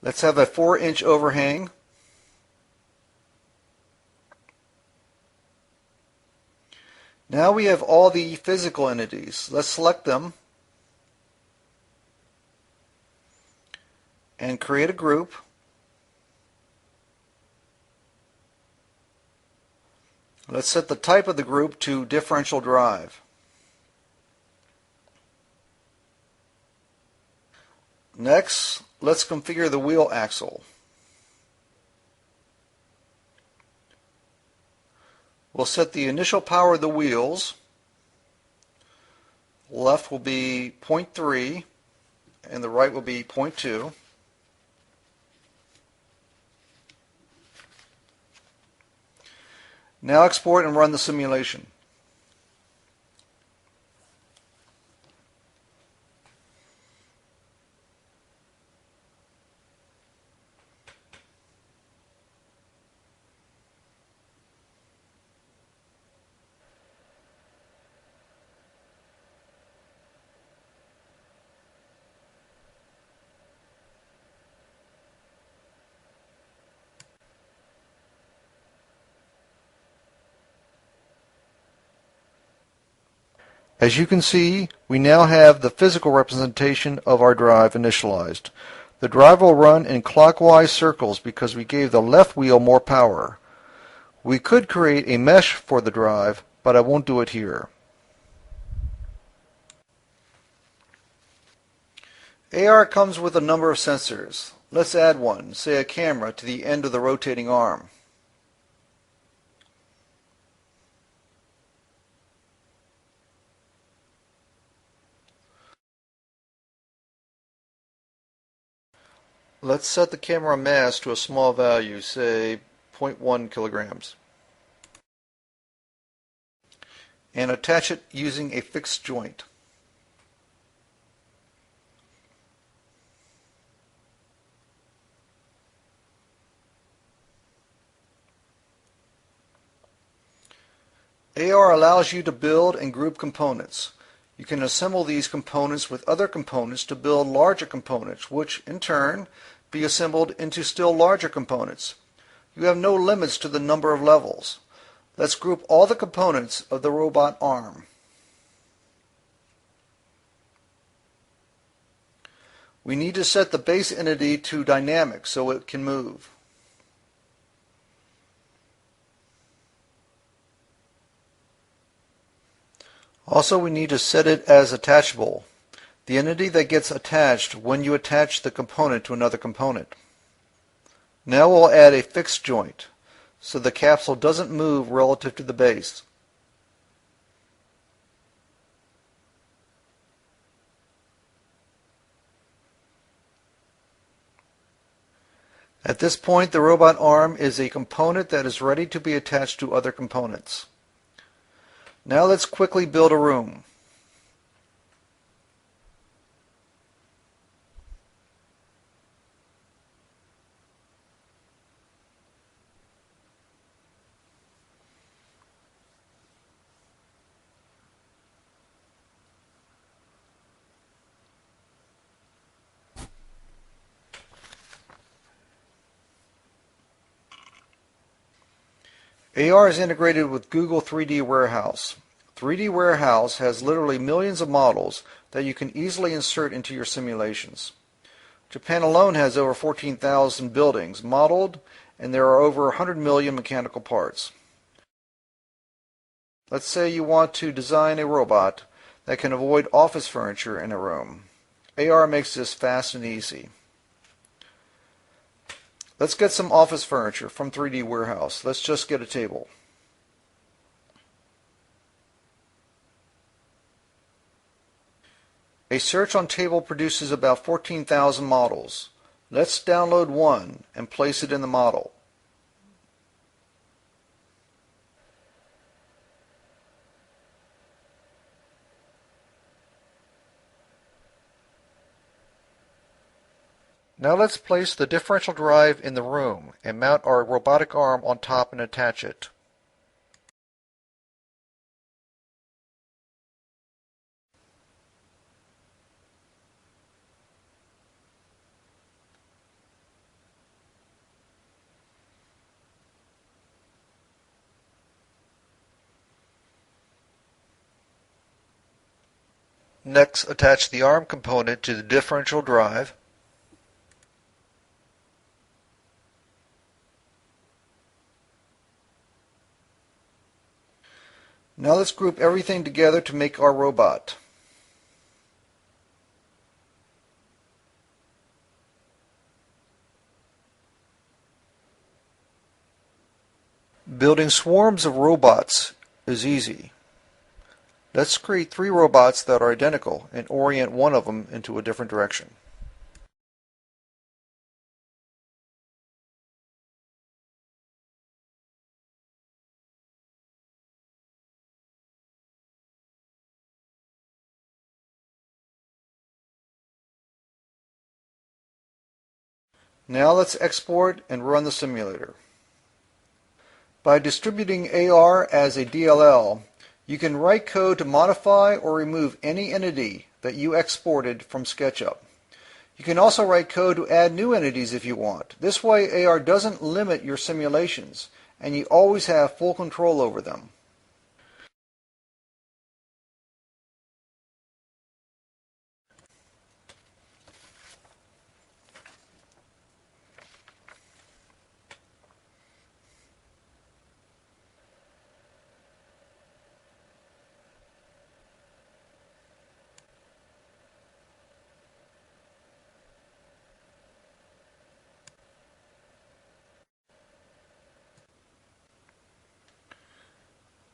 Let's have a 4-inch overhang. Now we have all the physical entities. Let's select them and create a group. Let's set the type of the group to differential drive. Next, let's configure the wheel axle. We'll set the initial power of the wheels. Left will be 0.3 and the right will be 0.2. Now export and run the simulation. As you can see, we now have the physical representation of our drive initialized. The drive will run in clockwise circles because we gave the left wheel more power. We could create a mesh for the drive, but I won't do it here. AR comes with a number of sensors. Let's add one, say a camera, to the end of the rotating arm. Let's set the camera mass to a small value, say 0.1 kilograms, and attach it using a fixed joint. AR allows you to build and group components. You can assemble these components with other components to build larger components, which in turn be assembled into still larger components. You have no limits to the number of levels. Let's group all the components of the robot arm. We need to set the base entity to dynamic so it can move. Also, we need to set it as attachable, the entity that gets attached when you attach the component to another component. Now we'll add a fixed joint so the capsule doesn't move relative to the base. At this point, the robot arm is a component that is ready to be attached to other components. Now let's quickly build a room. AR is integrated with Google 3D Warehouse. 3D Warehouse has literally millions of models that you can easily insert into your simulations. Japan alone has over 14,000 buildings modeled, and there are over 100 million mechanical parts. Let's say you want to design a robot that can avoid office furniture in a room. AR makes this fast and easy. Let's get some office furniture from 3D Warehouse. Let's just get a table. A search on table produces about 14,000 models. Let's download one and place it in the model. Now let's place the differential drive in the room and mount our robotic arm on top and attach it. Next, attach the arm component to the differential drive. Now let's group everything together to make our robot. Building swarms of robots is easy. Let's create 3 robots that are identical and orient one of them into a different direction. Now let's export and run the simulator. By distributing AR as a DLL, you can write code to modify or remove any entity that you exported from SketchUp. You can also write code to add new entities if you want. This way AR doesn't limit your simulations, and you always have full control over them.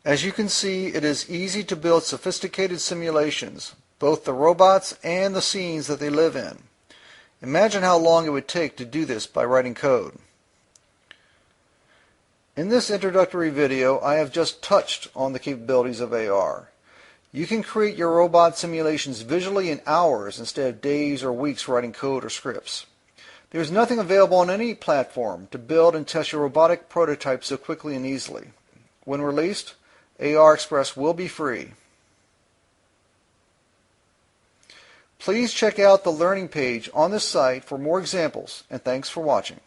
As you can see, it is easy to build sophisticated simulations, both the robots and the scenes that they live in. Imagine how long it would take to do this by writing code. In this introductory video, I have just touched on the capabilities of AR. You can create your robot simulations visually in hours instead of days or weeks writing code or scripts. There is nothing available on any platform to build and test your robotic prototype so quickly and easily. When released, AR Express will be free. Please check out the learning page on this site for more examples, and thanks for watching.